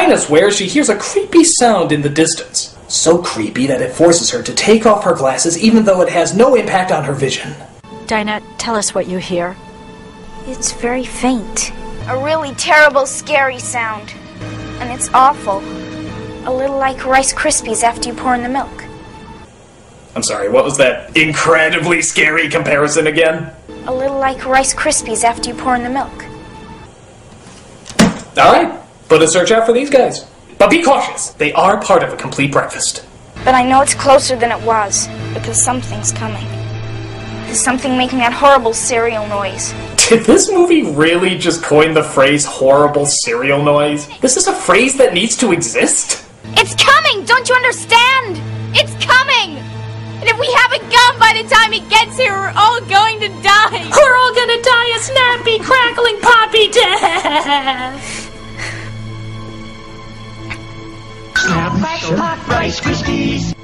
Dinah swears she hears a creepy sound in the distance. So creepy that it forces her to take off her glasses even though it has no impact on her vision. Dinah, tell us what you hear. It's very faint. A really terrible, scary sound. And it's awful. A little like Rice Krispies after you pour in the milk. I'm sorry, what was that incredibly scary comparison again? A little like Rice Krispies after you pour in the milk. Alright, put a search out for these guys. But be cautious, they are part of a complete breakfast. But I know it's closer than it was, because something's coming. There's something making that horrible cereal noise. Did this movie really just coin the phrase horrible cereal noise? This is a phrase that needs to exist? It's coming! Don't you understand? It's coming! And if we haven't gone by the time it gets here, we're all going to die! We're all gonna die a snappy, crackling poppy death! Snap, Crackle Pop Rice Krispies.